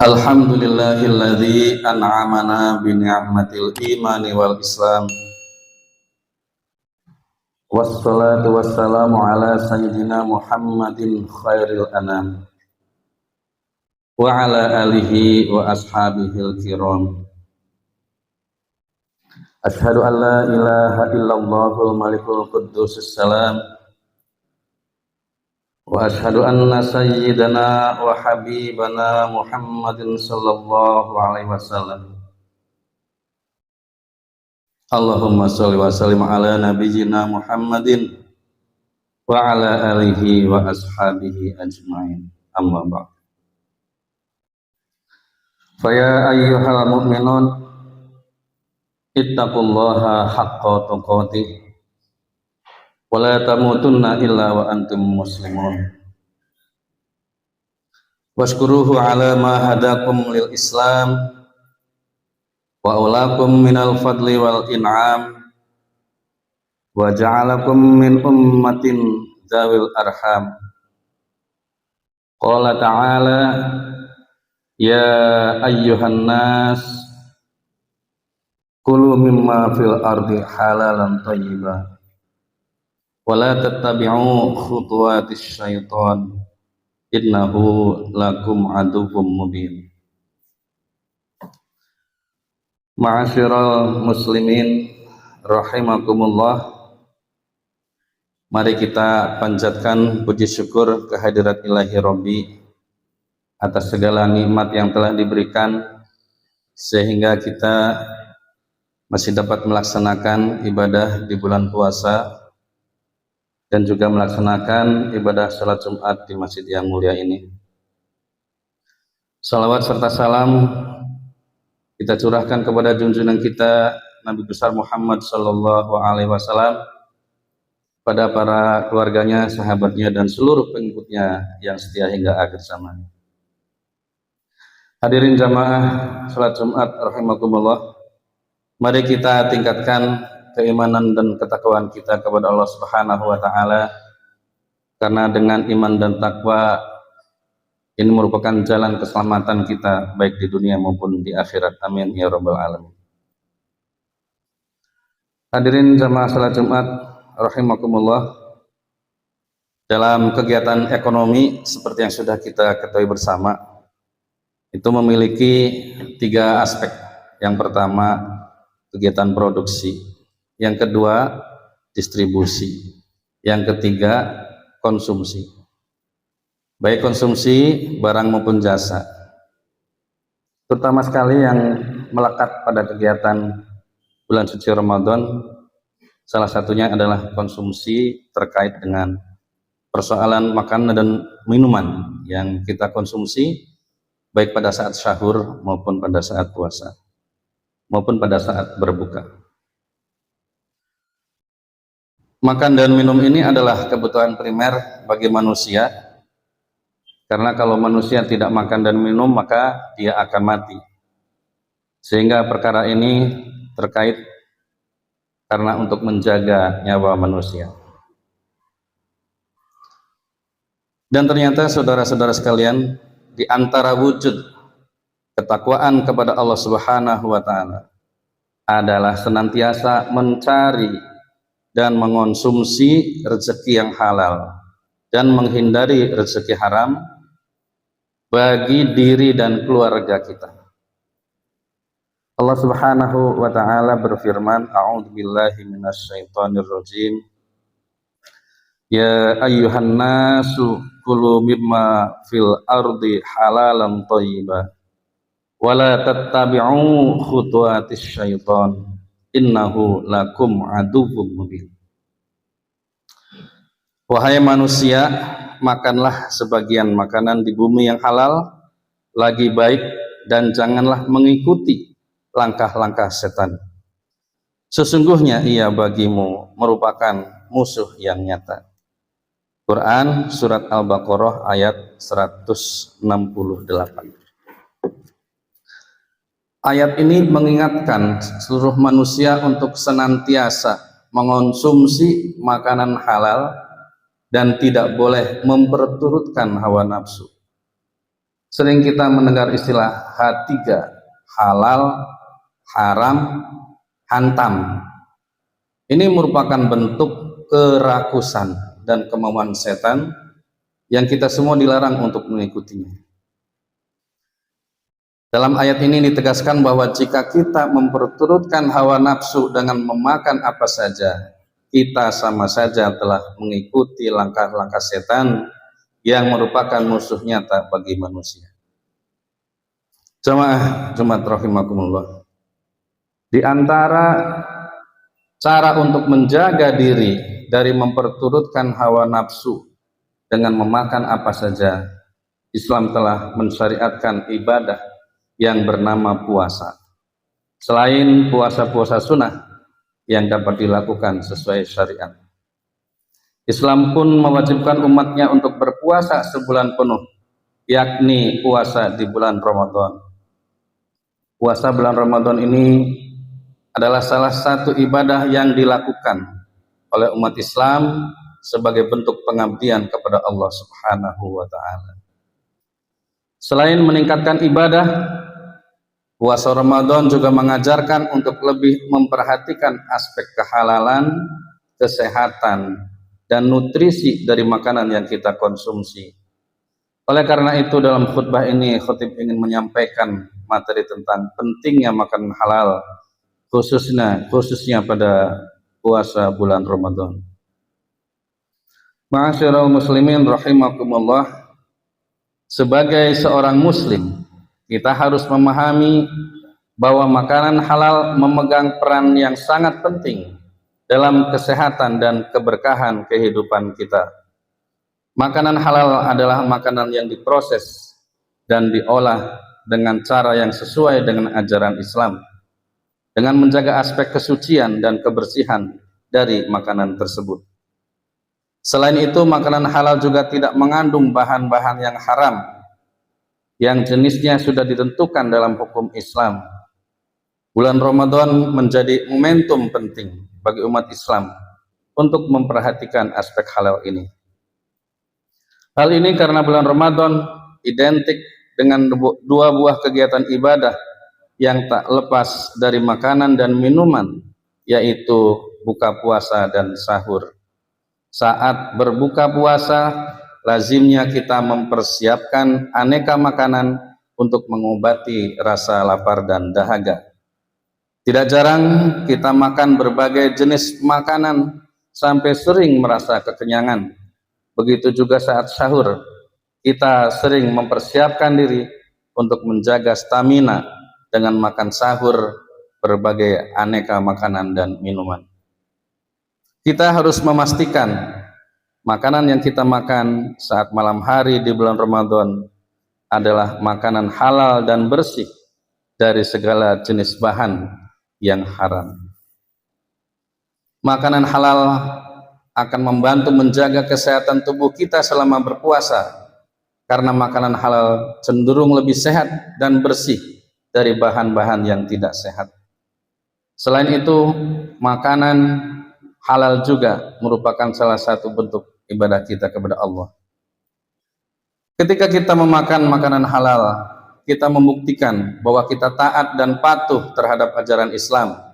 Alhamdulillahilladzi an'amana bi ni'matil imani wal islam. Wassalatu wassalamu ala sayyidina Muhammadin khairil anam wa ala alihi wa ashabihil kiram. Ashhadu an la ilaha illallahul malikul quddusus salam wa ashhadu anna sayyidana wa habibana Muhammadin sallallahu alaihi wasallam. Allahumma sholli wa sallim ala nabiyyina Muhammadin wa ala alihi wa ashabihi ajma'in. Amma ba'd. Fa ya ayyuhal mu'minun ittaqullaha haqqa tuqatih wa la tamutunna illa wa antum muslimun. Washkuruhu ala ma hadakum lil Islam wa ulakum minal fadli wal in'am wa ja'alakum min ummatin zawil arham. Qala ta'ala ya ayyuhan nas kulu mimma fil ardi halalan thayyiba wa la tattabi'u khutuwatis syaitan innahu lakum aduwwum mubin. Ma'asyiral muslimin rahimakumullah, mari kita panjatkan puji syukur kehadirat ilahi Rabbi atas segala nikmat yang telah diberikan sehingga kita masih dapat melaksanakan ibadah di bulan puasa dan juga melaksanakan ibadah salat Jumat di masjid yang mulia ini. Salawat serta salam kita curahkan kepada junjungan kita Nabi besar Muhammad sallallahu alaihi wasallam, pada para keluarganya, sahabatnya dan seluruh pengikutnya yang setia hingga akhir zaman. Hadirin jamaah salat Jumat rahimakumullah, mari kita tingkatkan keimanan dan ketakwaan kita kepada Allah Subhanahu wa taala, karena dengan iman dan takwa ini merupakan jalan keselamatan kita baik di dunia maupun di akhirat. Amin ya rabbal alamin. Hadirin jamaah salat Jumat rahimakumullah, dalam kegiatan ekonomi seperti yang sudah kita ketahui bersama, itu memiliki 3 aspek. Yang pertama kegiatan produksi, yang kedua distribusi, yang ketiga konsumsi. Baik konsumsi barang maupun jasa. Terutama sekali yang melekat pada kegiatan bulan suci Ramadan, salah satunya adalah konsumsi terkait dengan persoalan makanan dan minuman yang kita konsumsi baik pada saat sahur maupun pada saat puasa maupun pada saat berbuka. Makan dan minum ini adalah kebutuhan primer bagi manusia, karena kalau manusia tidak makan dan minum maka dia akan mati. Sehingga perkara ini terkait karena untuk menjaga nyawa manusia. Dan ternyata saudara-saudara sekalian, di antara wujud ketakwaan kepada Allah Subhanahu wa taala adalah senantiasa mencari dan mengonsumsi rezeki yang halal dan menghindari rezeki haram bagi diri dan keluarga kita. Allah Subhanahu wa taala berfirman, a'udzubillahi minasyaitonir rajim. Ya ayyuhan nasu kulu mimma fil ardi halalan thayyiba wa la tattabi'u khutuwatis syaitan innahu lakum aduwwum mubin. Wahai manusia, makanlah sebagian makanan di bumi yang halal lagi baik, dan janganlah mengikuti langkah-langkah setan. Sesungguhnya ia bagimu merupakan musuh yang nyata. Quran surat Al-Baqarah ayat 168. Ayat ini mengingatkan seluruh manusia untuk senantiasa mengonsumsi makanan halal dan tidak boleh memperturutkan hawa nafsu. Sering kita mendengar istilah H3, halal, haram, hantam. Ini merupakan bentuk kerakusan dan kemauan setan yang kita semua dilarang untuk mengikutinya. Dalam ayat ini ditegaskan bahwa jika kita memperturutkan hawa nafsu dengan memakan apa saja, kita sama saja telah mengikuti langkah-langkah setan yang merupakan musuh nyata bagi manusia. Jamaah Jumat rahimakumullah. Di antara cara untuk menjaga diri dari memperturutkan hawa nafsu dengan memakan apa saja, Islam telah mensyariatkan ibadah yang bernama puasa. Selain puasa-puasa sunnah yang dapat dilakukan sesuai syariat, Islam pun mewajibkan umatnya untuk berpuasa sebulan penuh, yakni puasa di bulan Ramadan. Puasa bulan Ramadan ini adalah salah satu ibadah yang dilakukan oleh umat Islam sebagai bentuk pengabdian kepada Allah Subhanahu wa Ta'ala. Selain meningkatkan ibadah, puasa Ramadan juga mengajarkan untuk lebih memperhatikan aspek kehalalan, kesehatan, dan nutrisi dari makanan yang kita konsumsi. Oleh karena itu, dalam khutbah ini khatib ingin menyampaikan materi tentang pentingnya makanan halal, khususnya pada puasa bulan Ramadan. Ma'asyiral muslimin rahimakumullah. Sebagai seorang muslim, kita harus memahami bahwa makanan halal memegang peran yang sangat penting dalam kesehatan dan keberkahan kehidupan kita. Makanan halal adalah makanan yang diproses dan diolah dengan cara yang sesuai dengan ajaran Islam, dengan menjaga aspek kesucian dan kebersihan dari makanan tersebut. Selain itu, makanan halal juga tidak mengandung bahan-bahan yang haram, yang jenisnya sudah ditentukan dalam hukum Islam. Bulan Ramadan menjadi momentum penting bagi umat Islam untuk memperhatikan aspek halal ini. Hal ini karena bulan Ramadan identik dengan dua buah kegiatan ibadah yang tak lepas dari makanan dan minuman, yaitu buka puasa dan sahur. Saat berbuka puasa, lazimnya kita mempersiapkan aneka makanan untuk mengobati rasa lapar dan dahaga. Tidak jarang kita makan berbagai jenis makanan sampai sering merasa kekenyangan. Begitu juga saat sahur, kita sering mempersiapkan diri untuk menjaga stamina dengan makan sahur berbagai aneka makanan dan minuman. Kita harus memastikan makanan yang kita makan saat malam hari di bulan Ramadan adalah makanan halal dan bersih dari segala jenis bahan yang haram. Makanan halal akan membantu menjaga kesehatan tubuh kita selama berpuasa, karena makanan halal cenderung lebih sehat dan bersih dari bahan-bahan yang tidak sehat. Selain itu, makanan halal juga merupakan salah satu bentuk ibadah kita kepada Allah. Ketika kita memakan makanan halal, kita membuktikan bahwa kita taat dan patuh terhadap ajaran Islam.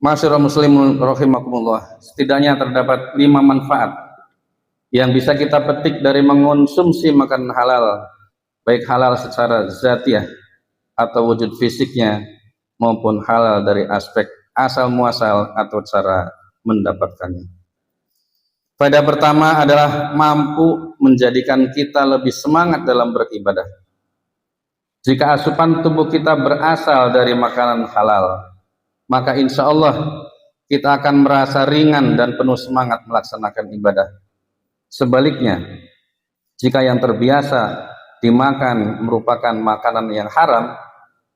Ma'asyiral muslimin rahimakumullah, setidaknya terdapat 5 manfaat yang bisa kita petik dari mengonsumsi makanan halal, baik halal secara zatiah atau wujud fisiknya, maupun halal dari aspek asal muasal atau cara mendapatkannya. Faedah pertama adalah mampu menjadikan kita lebih semangat dalam beribadah. Jika asupan tubuh kita berasal dari makanan halal, maka insya Allah kita akan merasa ringan dan penuh semangat melaksanakan ibadah. Sebaliknya, jika yang terbiasa dimakan merupakan makanan yang haram,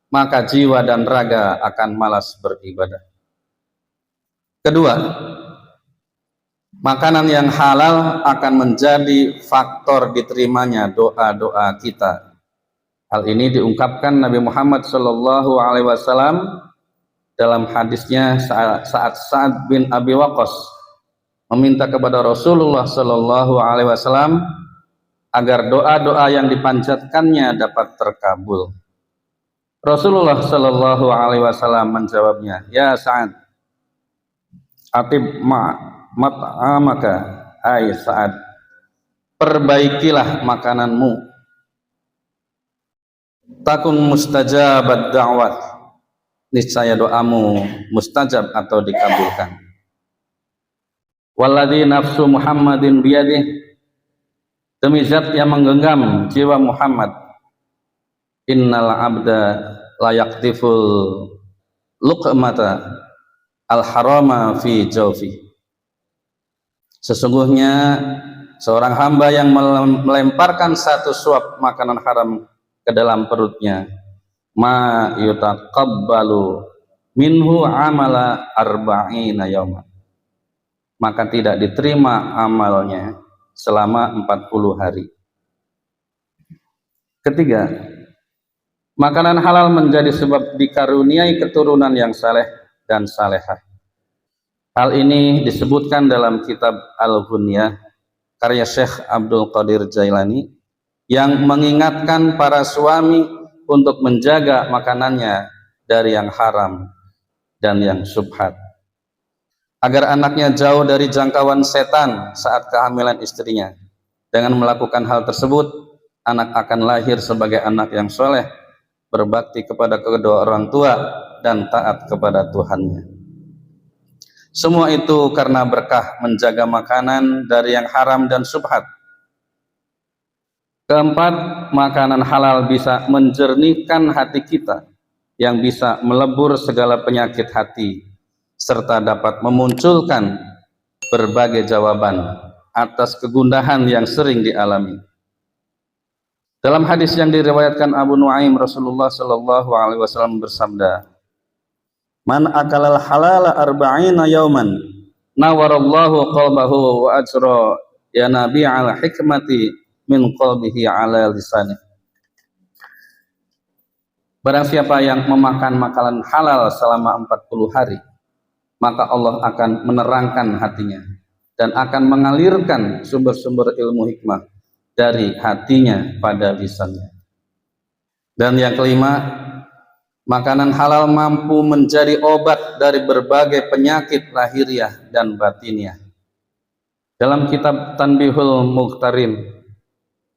maka jiwa dan raga akan malas beribadah. Kedua, makanan yang halal akan menjadi faktor diterimanya doa-doa kita. Hal ini diungkapkan Nabi Muhammad SAW dalam hadisnya saat Sa'ad bin Abi Waqqas meminta kepada Rasulullah SAW agar doa-doa yang dipanjatkannya dapat terkabul. Rasulullah Shallallahu Alaihi Wasallam menjawabnya, ya Sa'ad, atib mat'amaka, hai Sa'ad, perbaikilah makananmu, takun mustajabad da'wat, niscaya doamu mustajab atau dikabulkan. Walladzi nafsu Muhammadin biyadih, demi zat yang menggenggam jiwa Muhammad, innal abda layaktiful luqmata al harama fi jawfi, sesungguhnya seorang hamba yang melemparkan satu suap makanan haram ke dalam perutnya, ma yutaqabbalu minhu amala arba'ina yawman, maka tidak diterima amalnya selama 40 hari. Ketiga, makanan halal menjadi sebab dikaruniai keturunan yang saleh dan salehah. Hal ini disebutkan dalam kitab Al-Ghunyah karya Syekh Abdul Qadir Jailani yang mengingatkan para suami untuk menjaga makanannya dari yang haram dan yang syubhat, agar anaknya jauh dari jangkauan setan saat kehamilan istrinya. Dengan melakukan hal tersebut, anak akan lahir sebagai anak yang soleh, berbakti kepada kedua orang tua, dan taat kepada Tuhannya. Semua itu karena berkah menjaga makanan dari yang haram dan syubhat. Keempat, makanan halal bisa menjernihkan hati kita, yang bisa melebur segala penyakit hati, serta dapat memunculkan berbagai jawaban atas kegundahan yang sering dialami. Dalam hadis yang diriwayatkan Abu Nuaim, Rasulullah Shallallahu Alaihi Wasallam bersabda, man akalal halala arba'ina yauman nawarallahu qalbahu wa ajra ya nabi ala hikmati min qalbihi ala lisani. Barang siapa yang memakan makanan halal selama 40 hari, maka Allah akan menerangkan hatinya dan akan mengalirkan sumber-sumber ilmu hikmah dari hatinya pada lisannya. Dan yang kelima, makanan halal mampu menjadi obat dari berbagai penyakit lahiriah dan batiniah. Dalam kitab Tanbihul Mukhtarin,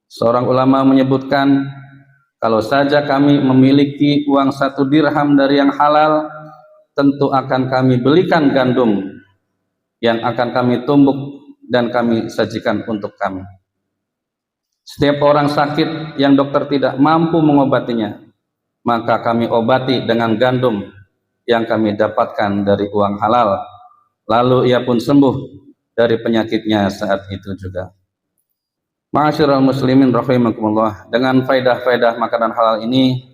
seorang ulama menyebutkan, kalau saja kami memiliki uang 1 dirham dari yang halal, tentu akan kami belikan gandum yang akan kami tumbuk dan kami sajikan untuk kami. Setiap orang sakit yang dokter tidak mampu mengobatinya, maka kami obati dengan gandum yang kami dapatkan dari uang halal, lalu ia pun sembuh dari penyakitnya saat itu juga. Ma'asyiral muslimin rahimakumullah, dengan faedah-faedah makanan halal ini,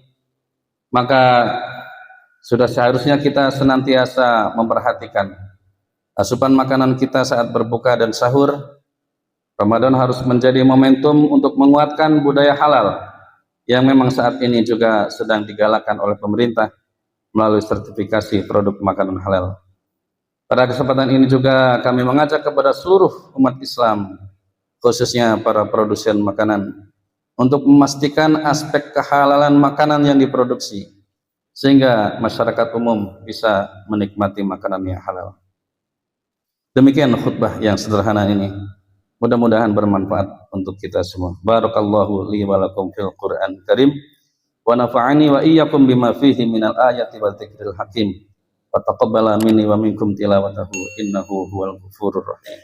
maka sudah seharusnya kita senantiasa memperhatikan asupan makanan kita saat berbuka dan sahur. Ramadan harus menjadi momentum untuk menguatkan budaya halal yang memang saat ini juga sedang digalakkan oleh pemerintah melalui sertifikasi produk makanan halal. Pada kesempatan ini juga kami mengajak kepada seluruh umat Islam, khususnya para produsen makanan, untuk memastikan aspek kehalalan makanan yang diproduksi, sehingga masyarakat umum bisa menikmati makanan yang halal. Demikian khutbah yang sederhana ini, mudah-mudahan bermanfaat untuk kita semua. Barakallahu li wa lakum fil Qur'an Karim, wa nafa'ani wa iyyakum bima fihi minal ayati wa dzikril hakim, wa taqabbala minni wa minkum tilawatahu innahu huwal ghafurur rahim.